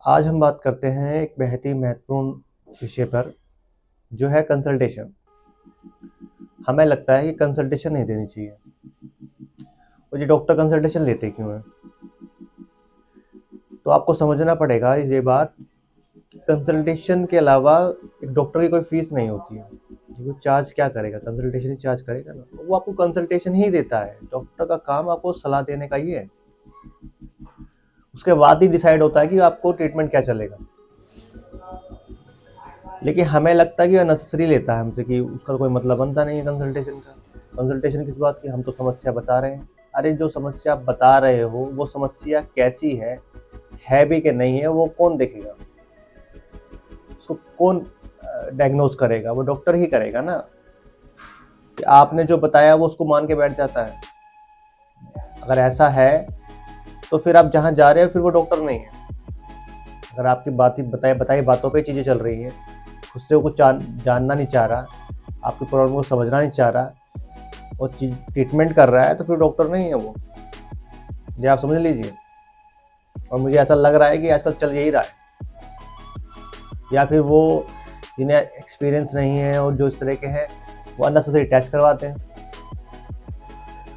आज हम बात करते हैं एक बेहद ही महत्वपूर्ण विषय पर, जो है कंसल्टेशन। हमें लगता है कि कंसल्टेशन नहीं देनी चाहिए। और ये डॉक्टर कंसल्टेशन लेते क्यों हैं? तो आपको समझना पड़ेगा ये बात कि कंसल्टेशन के अलावा एक डॉक्टर की कोई फीस नहीं होती है। वो चार्ज क्या करेगा? कंसल्टेशन ही चार्ज करेगा ना। वो आपको कंसल्टेशन ही देता है। डॉक्टर का काम आपको सलाह देने का ही है। उसके बाद ही डिसाइड होता है कि आपको ट्रीटमेंट क्या चलेगा। लेकिन हमें लगता है कि अननेसेसरी लेता है हमसे, कि उसका कोई मतलब बनता नहीं है कंसल्टेशन का। कंसल्टेशन किस बात की? हम तो समस्या बता रहे हैं। अरे जो समस्या आप बता रहे हो वो समस्या कैसी है भी कि नहीं है, वो कौन देखेगा? उसको कौन डायग्नोज करेगा? वो डॉक्टर ही करेगा ना। कि आपने जो बताया वो उसको मान के बैठ जाता है। अगर ऐसा है तो फिर आप जहाँ जा रहे हो फिर वो डॉक्टर नहीं है। अगर आपकी बात बताई बातों पे चीज़ें चल रही हैं, खुद से वो कुछ जानना नहीं चाह रहा, आपकी प्रॉब्लम को समझना नहीं चाह रहा और ट्रीटमेंट कर रहा है, तो फिर डॉक्टर नहीं है वो। ये आप समझ लीजिए। और मुझे ऐसा लग रहा है कि आजकल चल यही रहा है। या फिर वो जिन्हें एक्सपीरियंस नहीं है और जो इस तरह के हैं, वो अननेसेसरी टेस्ट करवाते हैं।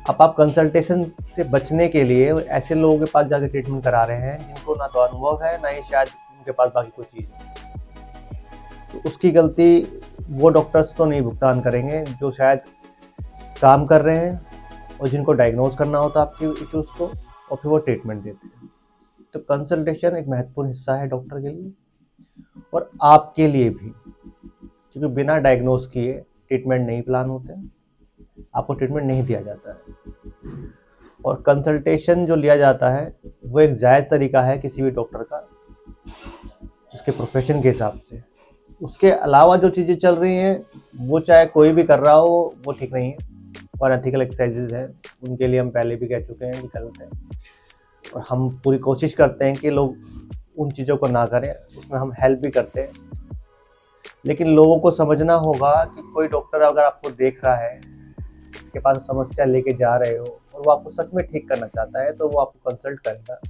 अब आप कंसल्टेशन से बचने के लिए ऐसे लोगों के पास जाकर ट्रीटमेंट करा रहे हैं जिनको ना तो अनुभव है, ना ही शायद उनके पास बाकी कोई चीज़ है। तो उसकी गलती वो डॉक्टर्स तो नहीं भुगतान करेंगे जो शायद काम कर रहे हैं और जिनको डायग्नोज करना होता है आपके इश्यूज़ को, और फिर वो ट्रीटमेंट देते हैं। तो कंसल्टेशन एक महत्वपूर्ण हिस्सा है डॉक्टर के लिए और आपके लिए भी, क्योंकि बिना डायग्नोज किए ट्रीटमेंट नहीं प्लान होते हैं, आपको ट्रीटमेंट नहीं दिया जाता है। और कंसल्टेशन जो लिया जाता है वो एक जायज़ तरीका है किसी भी डॉक्टर का, उसके प्रोफेशन के हिसाब से। उसके अलावा जो चीज़ें चल रही हैं वो चाहे कोई भी कर रहा हो, वो ठीक नहीं है। और एथिकल एक्सरसाइजेज हैं, उनके लिए हम पहले भी कह चुके हैं कि गलत है। और हम पूरी कोशिश करते हैं कि लोग उन चीज़ों को ना करें, उसमें हम हेल्प भी करते हैं। लेकिन लोगों को समझना होगा कि कोई डॉक्टर अगर आपको देख रहा है, उसके पास समस्या लेके जा रहे हो और वो आपको सच में ठीक करना चाहता है, तो वो आपको कंसल्ट करेगा,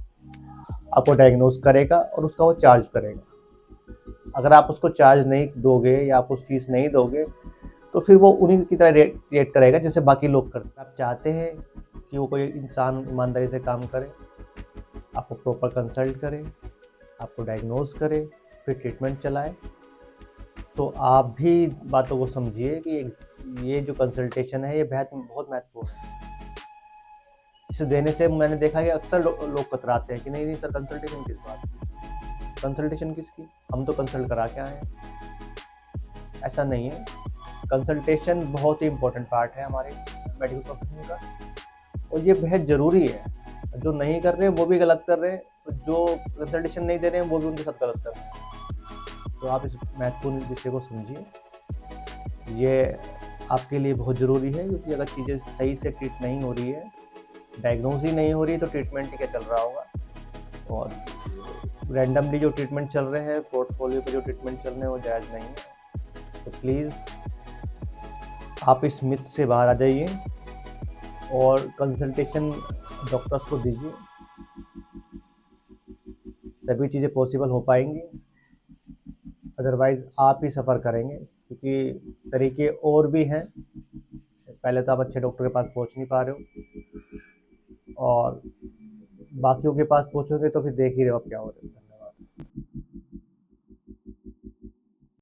आपको डायग्नोज करेगा और उसका वो चार्ज करेगा। अगर आप उसको चार्ज नहीं दोगे या आप उस फीस नहीं दोगे, तो फिर वो उन्हीं की तरह रिएक्ट करेगा जैसे बाकी लोग करते हैं। आप चाहते हैं कि वो कोई इंसान ईमानदारी से काम करे, आपको प्रॉपर कंसल्ट करे, आपको डायग्नोज करे, फिर ट्रीटमेंट चलाए, तो आप भी बातों को समझिए कि ये जो कंसल्टेशन है ये बहुत महत्वपूर्ण है। इसे देने से मैंने देखा कि अक्सर लोग कतराते हैं कि नहीं नहीं सर, कंसल्टेशन किस बात की? कंसल्टेशन किसकी? हम तो कंसल्ट करा के आए हैं। ऐसा नहीं है। कंसल्टेशन बहुत ही इम्पोर्टेंट पार्ट है हमारे मेडिकल प्रोफेशन का और ये बेहद ज़रूरी है। जो नहीं कर रहे हैं वो भी गलत कर रहे हैं, और जो कंसल्टेशन नहीं दे रहे हैं वो भी उनके साथ गलत कर रहे हैं। तो आप इस महत्वपूर्ण विषय को समझिए। ये आपके लिए बहुत ज़रूरी है, क्योंकि अगर चीज़ें सही से ट्रीट नहीं हो रही है, डायग्नोज ही नहीं हो रही, तो ट्रीटमेंट ही क्या चल रहा होगा। और रैंडमली जो ट्रीटमेंट चल रहे हैं, पोर्टफोलियो पे जो ट्रीटमेंट चल रहे हैं, वो जायज़ नहीं है। तो प्लीज़ आप इस मिथ से बाहर आ जाइए और कंसल्टेशन डॉक्टर्स को दीजिए, तभी चीज़ें पॉसिबल हो पाएंगी। अदरवाइज़ आप ही सफ़र करेंगे, क्योंकि तरीके और भी हैं। पहले तो आप अच्छे डॉक्टर के पास पहुंच नहीं पा रहे हो, और बाकियों के पास पहुंचोगे तो फिर देख ही रहे हो आप क्या हो रहे हो।